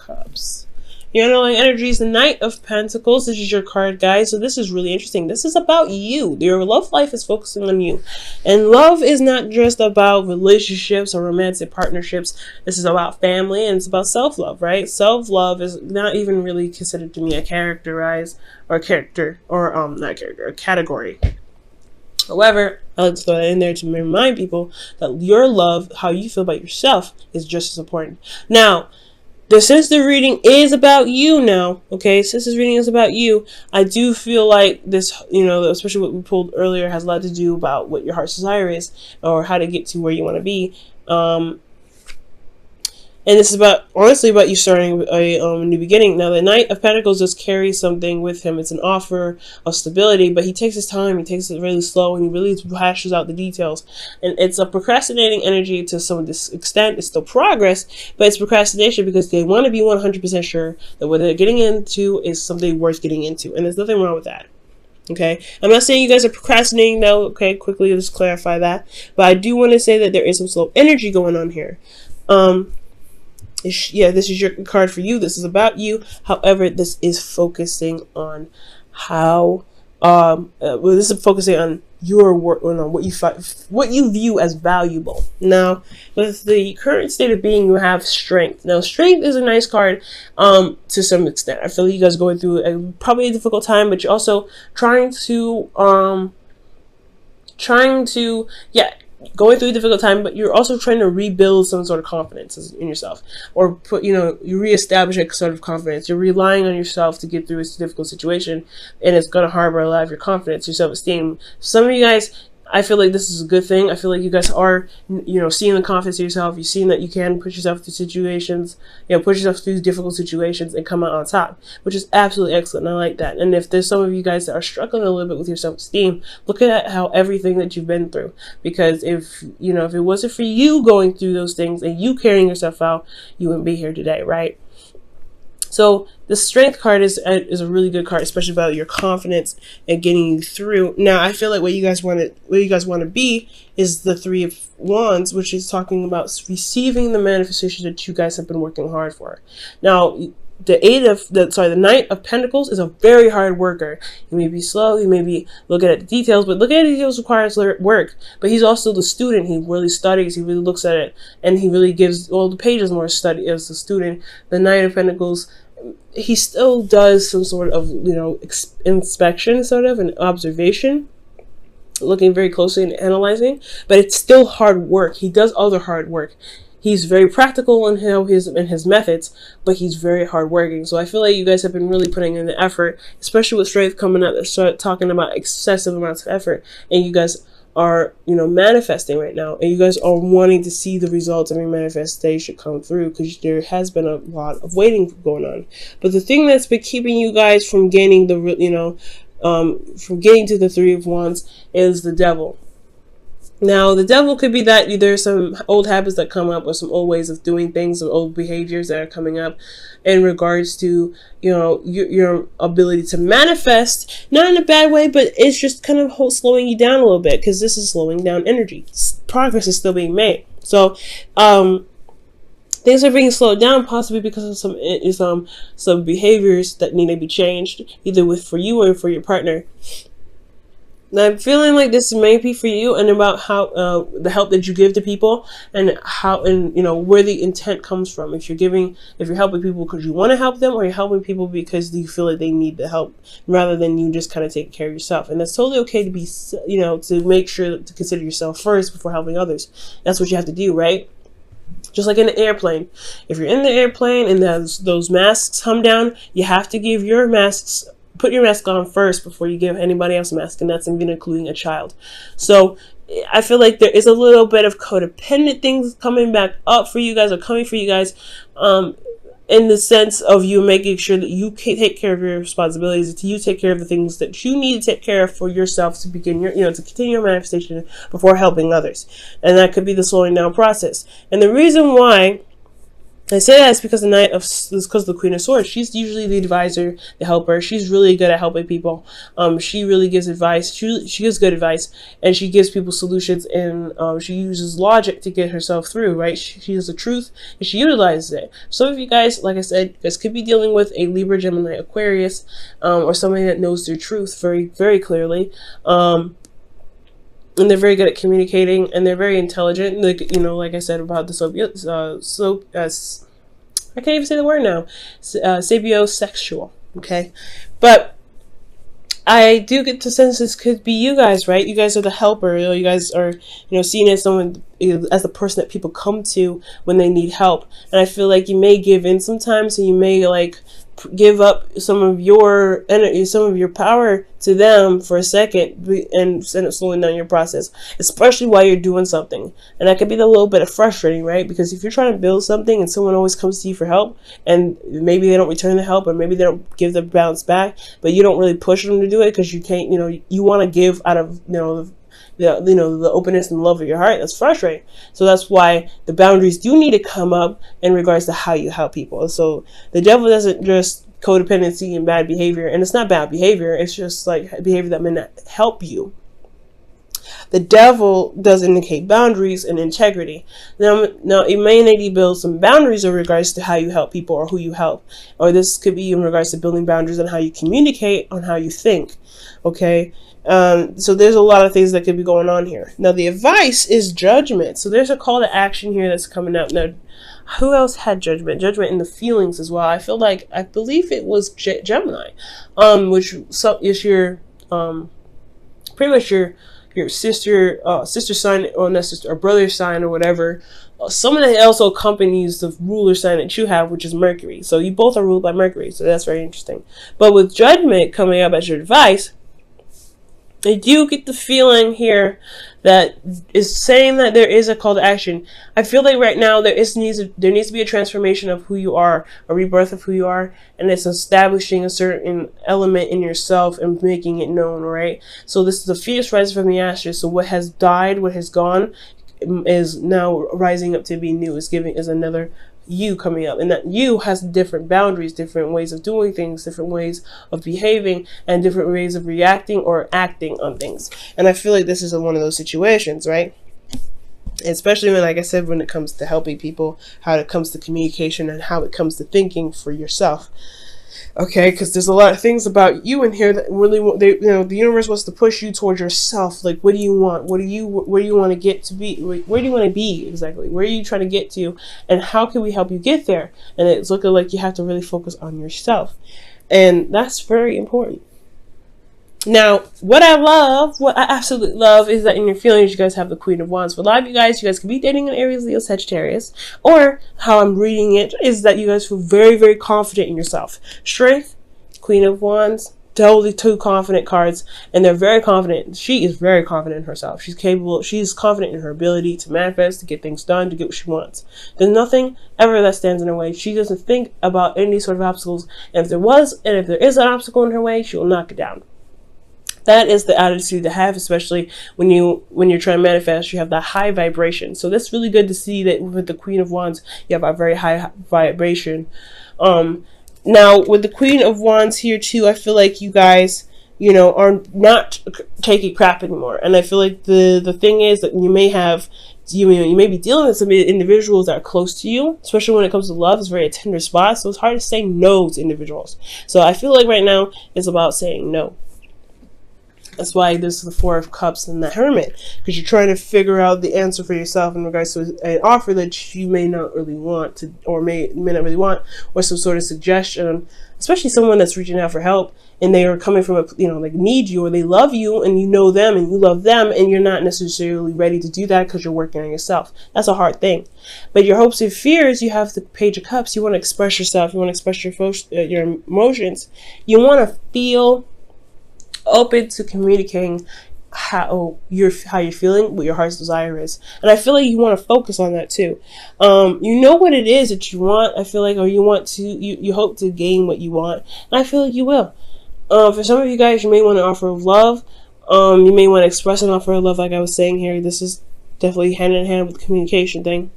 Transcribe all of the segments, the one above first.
Cups. Your underlying energy is the Knight of Pentacles. This is your card, guys. So this is really interesting. This is about you. Your love life is focusing on you. And love is not just about relationships or romantic partnerships. This is about family, and it's about self-love, right? Self-love is not even really considered to me a category. However, I like to throw that in there to remind people that your love, how you feel about yourself, is just as important. Now, since the reading is about you now, okay, since this reading is about you, I do feel like this, especially what we pulled earlier, has a lot to do about what your heart's desire is, or how to get to where you want to be. And this is honestly about you starting a new beginning. Now, the Knight of Pentacles just carries something with him. It's an offer of stability, but he takes his time. He takes it really slow, and he really hashes out the details. And it's a procrastinating energy to some extent. It's still progress, but it's procrastination because they want to be 100% sure that what they're getting into is something worth getting into. And there's nothing wrong with that. Okay, I'm not saying you guys are procrastinating though. Okay, quickly, let's clarify that. But I do want to say that there is some slow energy going on here. This is your card for you. This is about you. However, this is focusing on how, this is focusing on your work, on what you view as valuable. Now, with the current state of being, you have strength. Now, strength is a nice card, to some extent. I feel like you guys are going through probably a difficult time, but you're also trying to going through a difficult time, but you're also trying to rebuild some sort of confidence in yourself, or you reestablish a sort of confidence. You're relying on yourself to get through a difficult situation, and it's going to harbor a lot of your confidence, your self-esteem. Some of you guys, I feel like this is a good thing. I feel like you guys are, seeing the confidence in yourself. You've seen that you can push yourself through situations, push yourself through difficult situations and come out on top, which is absolutely excellent. I like that. And if there's some of you guys that are struggling a little bit with your self-esteem, look at how everything that you've been through. Because if it wasn't for you going through those things and you carrying yourself out, you wouldn't be here today, right? So the strength card is a really good card, especially about your confidence and getting you through. Now, I feel like what you guys want to be is the Three of Wands, which is talking about receiving the manifestation that you guys have been working hard for. Now, the Knight of Pentacles is a very hard worker. He may be slow, he may be looking at the details, but looking at the details requires work. But he's also the student. He really studies, he really looks at it, and he really gives all the pages more study as a student. The Knight of Pentacles, he still does some sort of, inspection, sort of, an observation, looking very closely and analyzing, but it's still hard work. He does other hard work. He's very practical in his methods, but he's very hardworking. So I feel like you guys have been really putting in the effort, especially with strength coming up. Start talking about excessive amounts of effort, and you guys are manifesting right now, and you guys are wanting to see the results of your manifestation come through, because there has been a lot of waiting going on. But the thing that's been keeping you guys from gaining from getting to the Three of Wands is the Devil. Now, the Devil could be that there's some old habits that come up, or some old ways of doing things, or old behaviors that are coming up in regards to, your ability to manifest, not in a bad way, but it's just kind of slowing you down a little bit, because this is slowing down energy. Progress is still being made. So, things are being slowed down, possibly because of some behaviors that need to be changed, either for you or for your partner. Now, I'm feeling like this may be for you, and about how the help that you give to people, and where the intent comes from. If you're helping people because you want to help them, or you're helping people because you feel like they need the help, rather than you just kind of taking care of yourself. And that's totally okay to be, to make sure to consider yourself first before helping others. That's what you have to do, right? Just like in an airplane. If you're in the airplane and those masks come down, you have to put your mask on first before you give anybody else a mask, and that's even including a child. So I feel like there is a little bit of codependent things coming back up for you guys, or coming for you guys, in the sense of you making sure that you take care of your responsibilities, that you take care of the things that you need to take care of for yourself to begin to continue your manifestation before helping others. And that could be the slowing down process. And the reason why I say that it's because because the Queen of Swords. She's usually the advisor, the helper. She's really good at helping people. She really gives advice. She gives good advice, and she gives people solutions. And she uses logic to get herself through. Right? She has the truth, and she utilizes it. Some of you guys, like I said, you guys could be dealing with a Libra, Gemini, Aquarius, or somebody that knows their truth very, very clearly. And they're very good at communicating, and they're very intelligent. Like, like I said about the I can't even say the word now. Sapiosexual. Okay, but I do get the sense this could be you guys, right? You guys are the helper. You guys are, seen as someone, as the person that people come to when they need help. And I feel like you may give in sometimes, and you may give up some of your energy, some of your power to them for a second, and end up slowing down your process, especially while you're doing something. And that could be a little bit of frustrating, right? Because if you're trying to build something and someone always comes to you for help, and maybe they don't return the help, or maybe they don't give the bounce back, but you don't really push them to do it because you can't, you want to give out of, the openness and love of your heart. That's frustrating. So that's why the boundaries do need to come up in regards to how you help people. So the devil doesn't just codependency and bad behavior, and it's not bad behavior, it's just like behavior that may not help you. The devil does indicate boundaries and integrity. Now it may need to build some boundaries in regards to how you help people or who you help, or this could be in regards to building boundaries on how you communicate, on how you think. Okay, so there's a lot of things that could be going on here. Now the advice is judgment. So there's a call to action here that's coming up. Now, who else had judgment? Judgment in the feelings as well. I believe it was Gemini, which is your pretty much your sister sign, or not sister, or brother sign, or whatever. Someone that also accompanies the ruler sign that you have, which is Mercury. So you both are ruled by Mercury. So that's very interesting. But with judgment coming up as your advice, I do get the feeling here that is saying that there is a call to action. I feel like right now there needs to be a transformation of who you are, a rebirth of who you are, and it's establishing a certain element in yourself and making it known, right? So this is a fierce rising from the ashes. So what has died, what has gone, is now rising up to be new. Is another you coming up, and that you has different boundaries, different ways of doing things, different ways of behaving, and different ways of reacting or acting on things. And I feel like this is one of those situations, right? Especially when, like I said, when it comes to helping people, how it comes to communication, and how it comes to thinking for yourself. Okay, because there's a lot of things about you in here that really, the universe wants to push you towards yourself. Like, what do you want? Where do you want to get to be? Where do you want to be exactly? Where are you trying to get to? And how can we help you get there? And it's looking like you have to really focus on yourself, and that's very important. Now, what I absolutely love, is that in your feelings, you guys have the Queen of Wands. For a lot of you guys could be dating an Aries, Leo, Sagittarius, or how I'm reading it is that you guys feel very, very confident in yourself. Strength, Queen of Wands, totally two confident cards, and they're very confident. She is very confident in herself. She's capable. She's confident in her ability to manifest, to get things done, to get what she wants. There's nothing ever that stands in her way. She doesn't think about any sort of obstacles, and if there is an obstacle in her way, she will knock it down. That is the attitude to have, especially when you're trying to manifest. You have that high vibration. So that's really good to see that with the Queen of Wands, you have a very high vibration. Now with the Queen of Wands here too, I feel like you guys, are not taking crap anymore. And I feel like the thing is that you may be dealing with some individuals that are close to you, especially when it comes to love. It's very a tender spot, so it's hard to say no to individuals. So I feel like right now it's about saying no. That's why this is the Four of Cups and the Hermit, because you're trying to figure out the answer for yourself in regards to an offer that you may not really want to, or may not really want, or some sort of suggestion, especially someone that's reaching out for help and they are coming from like need you, or they love you and you know them and you love them, and you're not necessarily ready to do that because you're working on yourself. That's a hard thing. But your hopes and fears, you have the Page of Cups. You want to express yourself. You want to express your emotions. You want to feel open to communicating how you're feeling, what your heart's desire is. And I feel like you want to focus on that too. You know what it is that you want, I feel like, or you hope to gain what you want, and I feel like you will. For some of you guys, you may want an offer of love. You may want to express an offer of love, like I was saying here. This is definitely hand in hand with the communication thing.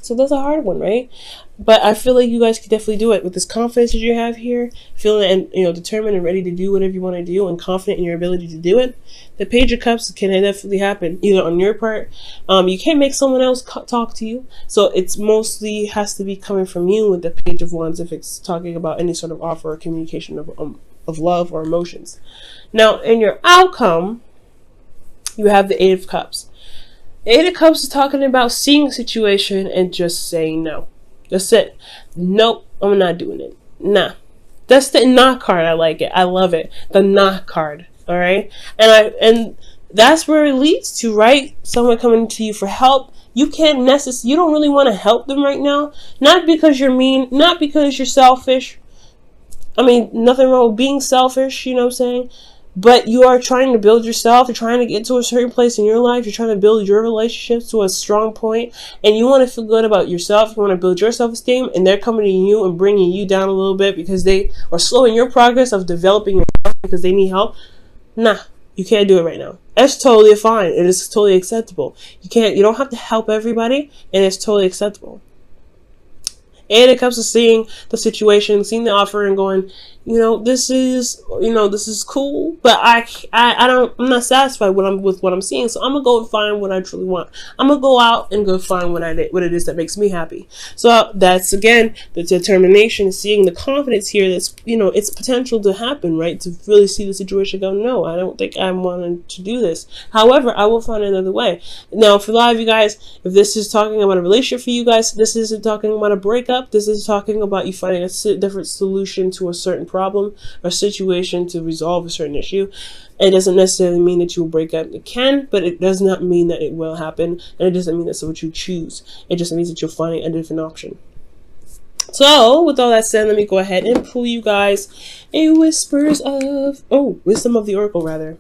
So that's a hard one, right? But I feel like you guys can definitely do it with this confidence that you have here, feeling and determined and ready to do whatever you want to do, and confident in your ability to do it. The Page of Cups can definitely happen either on your part. You can't make someone else talk to you, so it's mostly has to be coming from you with the Page of Wands if it's talking about any sort of offer or communication of love or emotions. Now, in your outcome, you have the Eight of Cups. The Eight of Cups is talking about seeing a situation and just saying no. That's it. Nope, I'm not doing it. Nah. That's the nah card. I like it. I love it. The nah card. All right. And that's where it leads to, right? Someone coming to you for help. You don't really want to help them right now. Not because you're mean, not because you're selfish. I mean, nothing wrong with being selfish, you know what I'm saying? But you are trying to build yourself. You're trying to get to a certain place in your life. You're trying to build your relationships to a strong point. And you want to feel good about yourself. You want to build your self-esteem. And they're coming to you and bringing you down a little bit because they are slowing your progress of developing yourself because they need help. Nah, you can't do it right now. That's totally fine. It is totally acceptable. You don't have to help everybody. And it's totally acceptable. And it comes to seeing the situation, seeing the offer, and going, this is cool, but I'm not satisfied with what I'm seeing. So I'm gonna go and find what I truly want. I'm gonna go out and go find what it is that makes me happy. So that's again the determination, seeing the confidence here. That's it's potential to happen, right? To really see the situation, go, no, I don't think I'm wanting to do this. However, I will find another way. Now, for a lot of you guys, if this is talking about a relationship for you guys, this isn't talking about a breakup. This is talking about you finding a different solution to a certain problem or situation to resolve a certain issue. It doesn't necessarily mean that you will break up. It can, but it does not mean that it will happen, and it doesn't mean that's what you choose. It just means that you're finding a different option. So, with all that said, let me go ahead and pull you guys a wisdom of the Oracle, rather.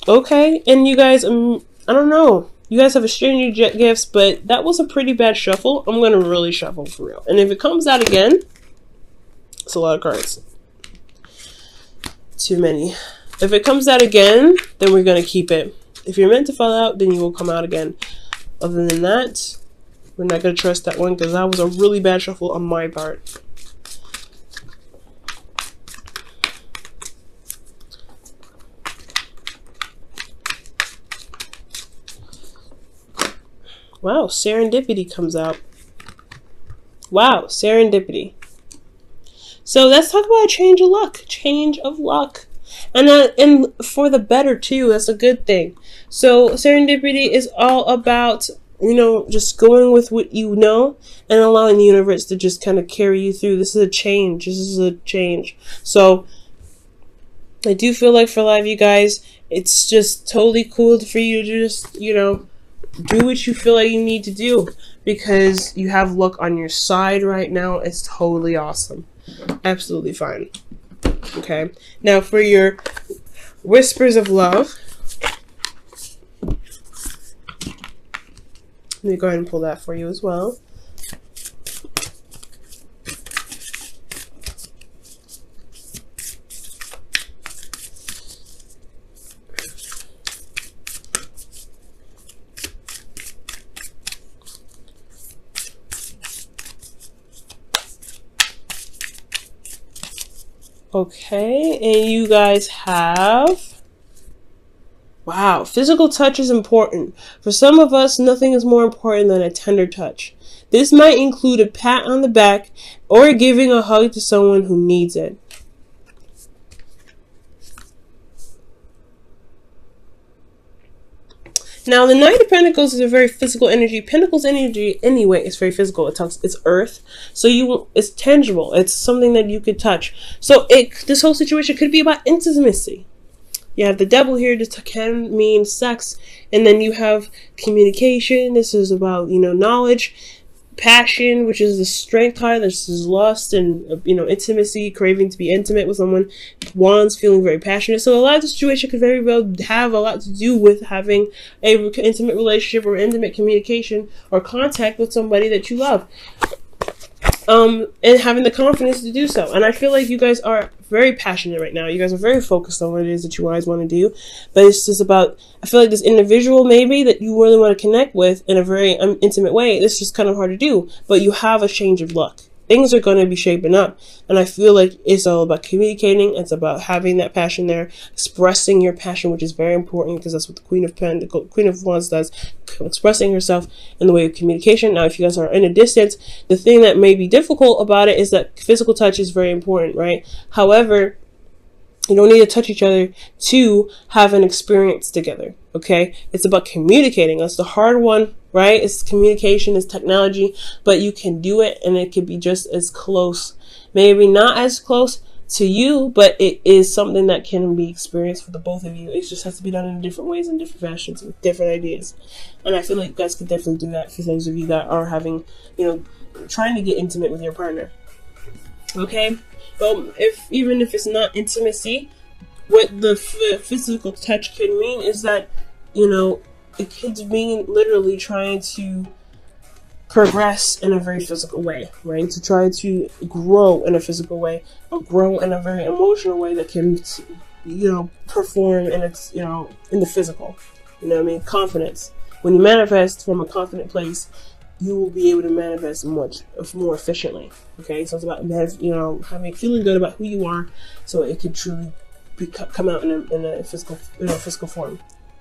Okay, and you guys, I don't know. You guys have exchanged your gifts, but that was a pretty bad shuffle. I'm going to really shuffle for real. And if it comes out again, it's a lot of cards. Too many. If it comes out again, then we're going to keep it. If you're meant to fall out, then you will come out again. Other than that, we're not going to trust that one because that was a really bad shuffle on my part. Wow, serendipity comes out. Wow, serendipity. So let's talk about a change of luck. Change of luck. And for the better too. That's a good thing. So serendipity is all about, just going with what you know and allowing the universe to just kind of carry you through. This is a change. This is a change. So I do feel like for a lot of you guys, it's just totally cool for you to just, do what you feel like you need to do because you have luck on your side right now. It's totally awesome. Absolutely fine. Okay. Now for your whispers of love. Let me go ahead and pull that for you as well. Okay, and you guys have, wow, physical touch is important. For some of us, nothing is more important than a tender touch. This might include a pat on the back or giving a hug to someone who needs it. Now, the Knight of Pentacles is a very physical energy. Pentacles energy, anyway, is very physical. It's earth, so it's tangible. It's something that you could touch. So this whole situation could be about intimacy. You have the Devil here. This can mean sex, and then you have communication. This is about knowledge, passion, which is the Strength card. This is lust and intimacy, craving to be intimate with someone. Wands, feeling very passionate. So a lot of the situation could very well have a lot to do with having a intimate relationship or intimate communication or contact with somebody that you love. and having the confidence to do so. And I feel like you guys are very passionate right now. You guys are very focused on what it is that you guys want to do. But it's just about, I feel like this individual maybe that you really want to connect with in a very intimate way, this is just kind of hard to do. But you have a change of luck. Things are going to be shaping up. And I feel like it's all about communicating. It's about having that passion there, expressing your passion, which is very important because that's what the Queen of Wands does, expressing herself in the way of communication. Now, if you guys are in a distance, the thing that may be difficult about it is that physical touch is very important, right? However, you don't need to touch each other to have an experience together, okay? It's about communicating. That's the hard one, right? It's communication, it's technology, but you can do it and it can be just as close. Maybe not as close to you, but it is something that can be experienced for the both of you. It just has to be done in different ways and different fashions with different ideas. And I feel like you guys could definitely do that for those of you that are having, trying to get intimate with your partner. Okay? Well, even if it's not intimacy, what the physical touch could mean is that, it could mean literally trying to progress in a very physical way, right? To try to grow in a physical way, or grow in a very emotional way that can, perform in its, in the physical. Confidence. When you manifest from a confident place, you will be able to manifest much more efficiently. Okay, so it's about feeling good about who you are, so it can truly come out in a physical form.